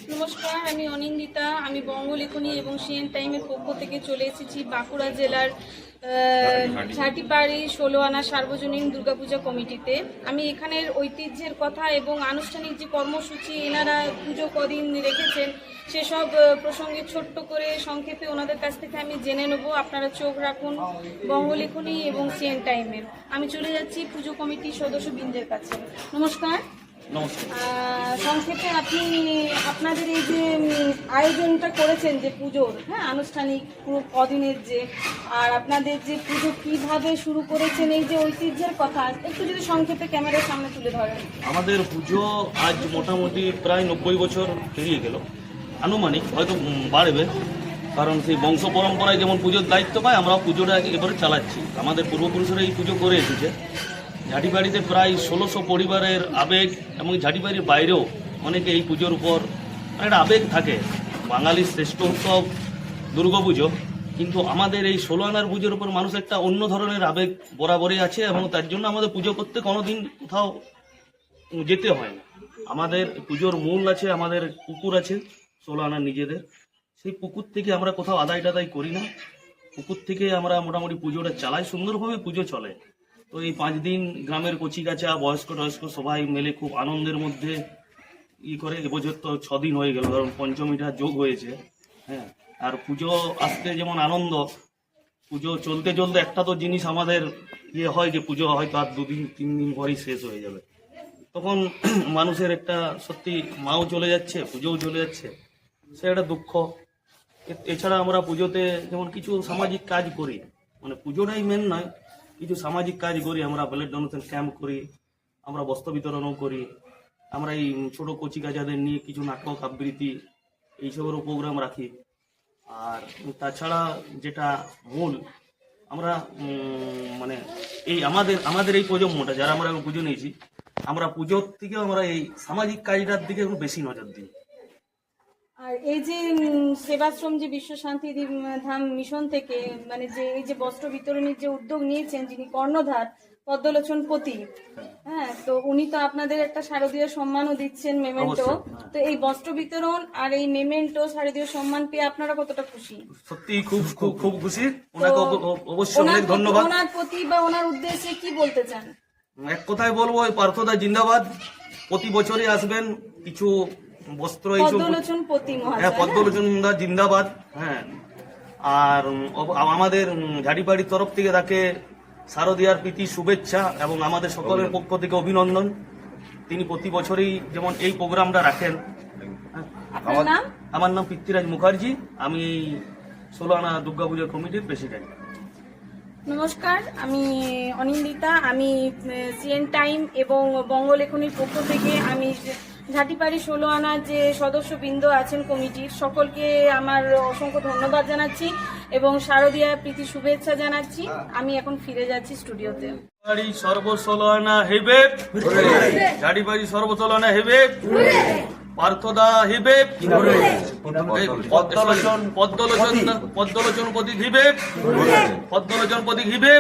নমস্কার, আমি অনিন্দিতা। আমি বঙ্গলেখনী এবং সিএন টাইমের পক্ষ থেকে চলে এসেছি বাঁকুড়া জেলার ঝাটিপাড়ি 16 আনা সার্বজনীন দুর্গাপূজা কমিটিতে। আমি এখানের ঐতিহ্যের কথা এবং আনুষ্ঠানিক যে কর্মসূচি এনারা পুজো কদিন রেখেছেন সেসব প্রসঙ্গে ছোট্ট করে সংক্ষেপে ওনাদের কাছ থেকে আমি জেনে নেব। আপনারা চোখ রাখুন বঙ্গলেখনী এবং সিএন টাইমের। আমি চলে যাচ্ছি পুজো কমিটির সদস্যবৃন্দের কাছে। নমস্কার। সংক্ষেপে আপনি আপনাদের এই যে আয়োজনটা করেছেন যে পুজোর, আনুষ্ঠানিক পুরো কদিনের যে, আর আপনাদের যে পুজো কিভাবে শুরু করেছেন, এই যে ঐতিহ্যের কথা একটু যদি সংক্ষেপে ক্যামেরার সামনে তুলে ধরেন। আমাদের পুজো আজ মোটামুটি প্রায় 90 বছর পেরিয়ে গেল, আনুমানিক হয়তো বাড়বে, কারণ সেই বংশ পরম্পরায় যেমন পুজোর দায়িত্ব পায় আমরাও পুজোটা এবারে চালাচ্ছি। আমাদের পূর্বপুরুষরা এই পুজো করে এসেছে। ঝাটিবাড়িতে প্রায় 1600 পরিবারের আবেগ এবং ঝাটিবাড়ির বাইরেও অনেকে এই পুজোর উপর একটা আবেগ থাকে। বাঙালির শ্রেষ্ঠ উৎসব দুর্গাপুজো, কিন্তু আমাদের এই 16 আনার পুজোর উপর মানুষ একটা অন্য ধরনের আবেগ বরাবরই আছে এবং তার জন্য আমাদের পুজো করতে কোনোদিন কোথাও যেতে হয় না। আমাদের পুজোর মূল আছে, আমাদের পুকুর আছে 16 আনার নিজেদের। সেই পুকুর থেকে আমরা কোথাও আদায় টাদাই করি না, পুকুর থেকে আমরা মোটামুটি পুজোটা চালাই, সুন্দরভাবে পুজো চলে। তো এই 5 দিন গ্রামের কচিকাচা বয়স্ক টয়স্ক সবাই মিলে খুব আনন্দের মধ্যে করে। এবছর তো 6 দিন হয়ে গেল, কারণ পঞ্চমীটা যোগ হয়েছে। আর পুজো আসতে যেমন আনন্দ, পুজো চলতে চলতে একটা তো জিনিস আমাদের হয় যে পুজো হয়তো আর 2 দিন 3 দিন পরেই শেষ হয়ে যাবে। তখন মানুষের একটা সত্যি মাও চলে যাচ্ছে, পুজোও চলে যাচ্ছে, সে একটা দুঃখ। এছাড়া আমরা পুজোতে যেমন কিছু সামাজিক কাজ করি, মানে পুজোটাই মেন নয়, কিছু সামাজিক কাজ করি। আমরা ব্লাড ডোনেশন ক্যাম্প করি, আমরা বস্ত্র বিতরণও করি, আমরা এই ছোট কচিকাচাদের নিয়ে কিছু নাটক আবৃত্তি এইসবেরও প্রোগ্রাম রাখি। আর তাছাড়া যেটা মূল, আমরা মানে এই আমাদের এই প্রজন্মটা যারা আমরা পুজো নিয়েছি, আমরা পুজোর থেকে আমরা এই সামাজিক কাজটার দিকে একটু বেশি নজর দিই। আর এই যে সেবাশ্রম যে বিশ্ব শান্তি ধাম মিশন থেকে মানে যে এই যে বস্ত্র বিতরণের যে উদ্যোগ নিয়েছেন, যিনি কর্ণধার পদ্মলোচন পতি, তো উনি তো আপনাদের একটা শারদীয় সম্মানও দিচ্ছেন, মেমেন্টো। তো এই বস্ত্র বিতরণ আর এই মেমেন্টো শারদীয় সম্মান পেয়ে আপনারা কতটা খুশি? সত্যি খুব খুব খুব খুশি। ওনাকে অবশ্যই অনেক ধন্যবাদ। ওনার প্রতি বা ওনার উদ্দেশ্যে কি বলতে চান? এক কথায় বলবো, ওই পার্থদা জিন্দাবাদ। প্রতি বছরই আসবেন কিছু বস্ত্র, পদ্মলোচন পতি মহাশয়, পদ্মলোচন দা জিন্দাবাদ। আর আমাদের ঝাটিবাড়ির তরফ থেকে তাকে শারদীয়ার প্রীতি শুভেচ্ছা এবং আমাদের সকলের পক্ষ থেকে অভিনন্দন। তিনি প্রতি বছরই যেমন এই প্রোগ্রামটা রাখেন। আমার নাম পৃথ্বীরাজ মুখার্জি, আমি 16 আনা দুর্গাপূজা কমিটির প্রেসিডেন্ট। নমস্কার, আমি অনিন্দিতা। আমি সিএন টাইম এবং বঙ্গলেখনীর পক্ষ থেকে আমি ঝাটিপাড়ি 16 আনার যে সদস্যবৃন্দ আছেন কমিটির, সকলকে আমার অসংখ্য ধন্যবাদ জানাচ্ছি এবং শারদীয়া প্রীতি শুভেচ্ছা জানাচ্ছি। আমি এখন ফিরে যাচ্ছি স্টুডিওতে। সর্ব 16 আনা হেবে, ঝাটিপাড়ি সর্ব 16 আনা হেবে, পার্থদা হিবে, পদ্মলোচন প্রতীক হিবে, পদ্মলোচন প্রতীক হিবে।